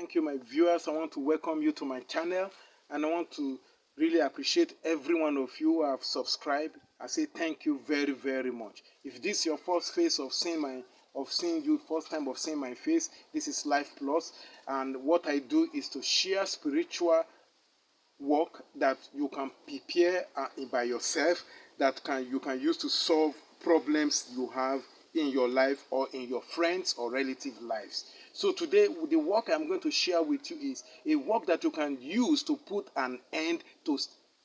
Thank you, my viewers. I want to welcome you to my channel, and I want to really appreciate every one of you who have subscribed. I say thank you very, very much. If this is your first face of seeing you, first time of seeing my face, this is Life Plus, and what I do is to share spiritual work that you can prepare by yourself, that you can use to solve problems you have in your life or in your friends or relative lives. So today the work I'm going to share with you is a work that you can use to put an end to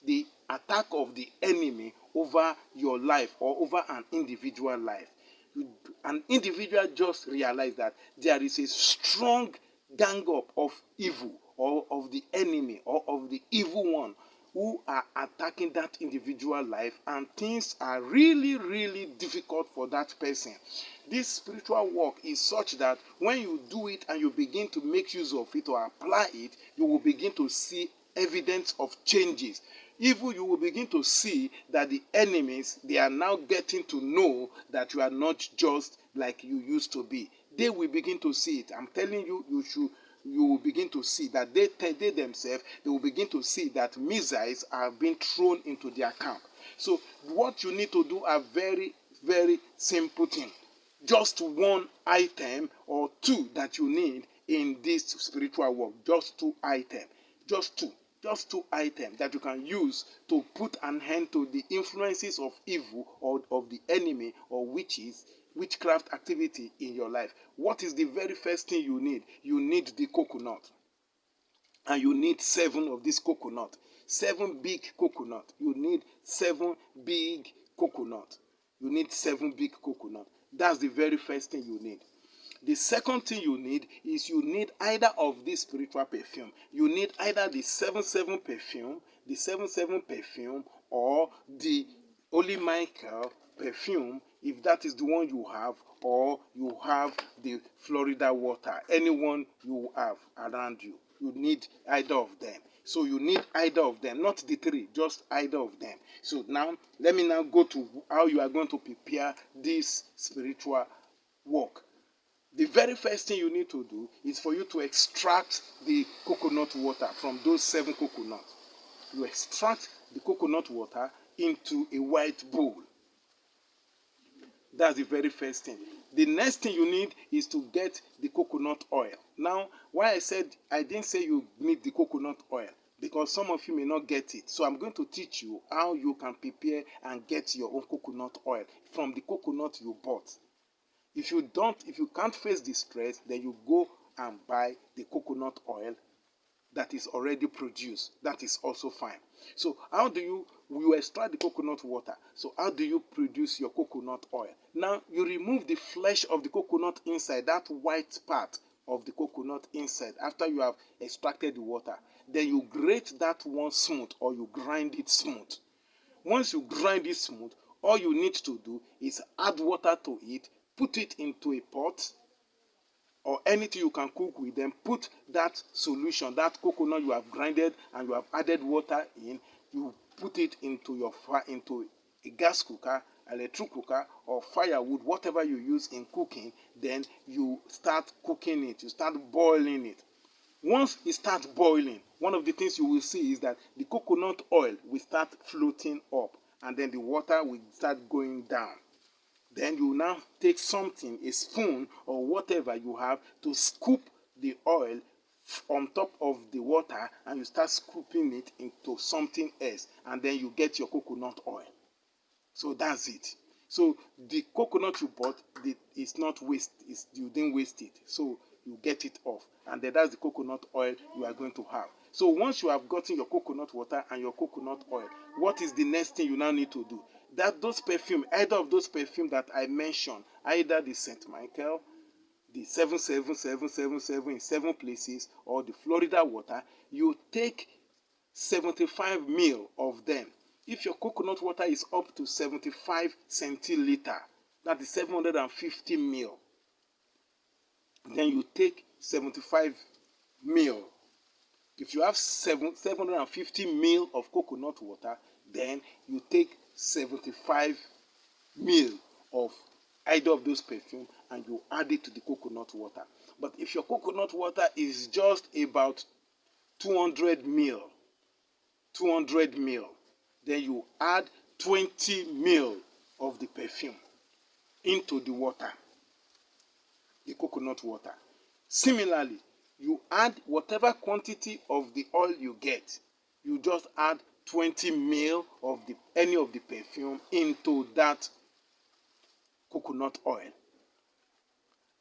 the attack of the enemy over your life or over an individual life. An individual just realize that there is a strong gang up of evil or of the enemy or of the evil one who are attacking that individual life, and things are really, really difficult for that person. This spiritual work is such that when you do it and you begin to make use of it or apply it, you will begin to see evidence of changes. Even you will begin to see that the enemies, they are now getting to know that you are not just like you used to be. They will begin to see it. I'm telling you, you will begin to see that they themselves, they will begin to see that missiles are being thrown into their camp. So what you need to do are very, very simple things. Just one item or two that you need in this spiritual work. Just two items. Just two items that you can use to put an end to the influences of evil or of the enemy or witchcraft activity in your life. What is the very first thing you need? You need the coconut. And you need 7 of this coconut. 7 big coconut. You need 7 big coconut. You need 7 big coconut. That's the very first thing you need. The second thing you need is you need either of this spiritual perfume. You need either the 7/7 perfume, the 7/7 perfume, or the Holy Michael perfume, if that is the one you have, or you have the Florida water, anyone you have around you. You need either of them. So you need either of them, not the 3, just either of them. So now, let me now go to how you are going to prepare this spiritual work. The very first thing you need to do is for you to extract the coconut water from those 7 coconuts. You extract the coconut water into a white bowl. That's the very first thing. The next thing you need is to get the coconut oil. Now, why I didn't say you need the coconut oil, because some of you may not get it. So I'm going to teach you how you can prepare and get your own coconut oil from the coconut you bought. If you can't face the stress, then you go and buy the coconut oil that is already produced. That is also fine. So how do you extract the coconut water? So how do you produce your coconut oil? Now you remove the flesh of the coconut inside, that white part of the coconut inside, after you have extracted the water. Then you grate that one smooth, or you grind it smooth. Once you grind it smooth, all you need to do is add water to it, put it into a pot or anything you can cook with, then put that solution, that coconut you have grinded and you have added water in, you put it into a gas cooker, electric cooker, or firewood, whatever you use in cooking. Then you start cooking it, you start boiling it. Once it starts boiling, one of the things you will see is that the coconut oil will start floating up, and then the water will start going down. Then you now take something, a spoon or whatever you have, to scoop the oil on top of the water, and you start scooping it into something else, and then you get your coconut oil. So that's it. So the coconut you bought, it's not waste. You didn't waste it. So you get it off, and then that's the coconut oil you are going to have. So once you have gotten your coconut water and your coconut oil, what is the next thing you now need to do? Those perfume, either of those perfume that I mentioned, either the St. Michael, the 7/7/7/7 in 7 places, or the Florida water, you take 75 ml of them. If your coconut water is up to 75 centiliter, that is 750 ml, then you take 75 ml. If you have 750 ml of coconut water, then you take 75 ml of either of those perfume and you add it to the coconut water. But if your coconut water is just about 200 ml, then you add 20 ml of the perfume into the water, the coconut water. Similarly, you add whatever quantity of the oil you get. You just add 20 ml of any of the perfume into that coconut oil.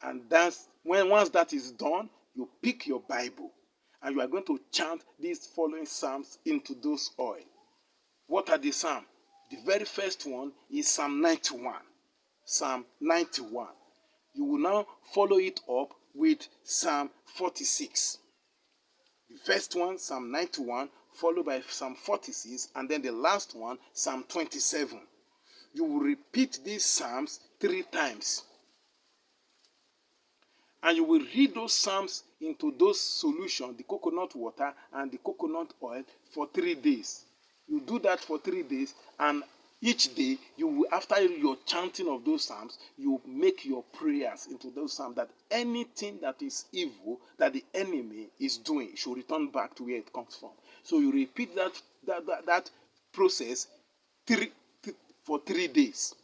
And once that is done, you pick your Bible and you are going to chant these following psalms into those oil. What are the psalms? The very first one is Psalm 91. Psalm 91. You will now follow it up with Psalm 46. The first one, Psalm 91, followed by Psalm 46, and then the last one, Psalm 27. You will repeat these psalms 3 times. And you will read those psalms into those solutions, the coconut water and the coconut oil, for 3 days. You do that for 3 days, and each day, you will, after your chanting of those psalms, you make your prayers into those psalms, that anything that is evil that the enemy is doing should return back to where it comes from. So you repeat that process for 3 days.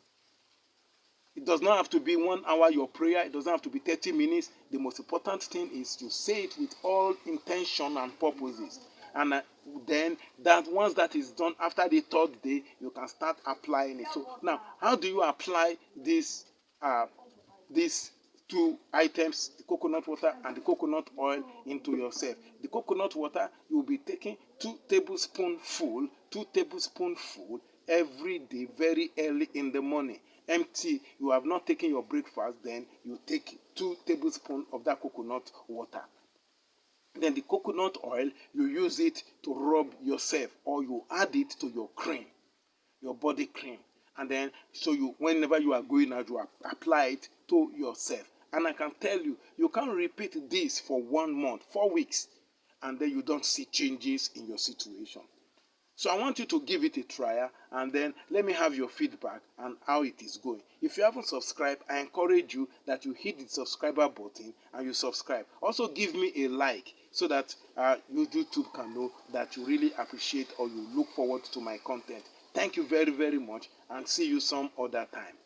It does not have to be 1 hour your prayer. It doesn't have to be 30 minutes. The most important thing is to say it with all intention and purposes. And then that once that is done, after the 3rd day, you can start applying it. So now, how do you apply these 2 items, the coconut water and the coconut oil, into yourself? The coconut water, you will be taking 2 tablespoonfuls every day, very early in the morning. Empty, you have not taken your breakfast, then you take 2 tablespoons of that coconut water. Then the coconut oil, you use it to rub yourself, or you add it to your cream, your body cream. And then, so whenever you are going out, you apply it to yourself. And I can tell you, you can repeat this for 1 month, 4 weeks, and then you don't see changes in your situation. So I want you to give it a try, and then let me have your feedback and how it is going. If you haven't subscribed, I encourage you that you hit the subscriber button and you subscribe. Also give me a like so that YouTube can know that you really appreciate or you look forward to my content. Thank you very, very much, and see you some other time.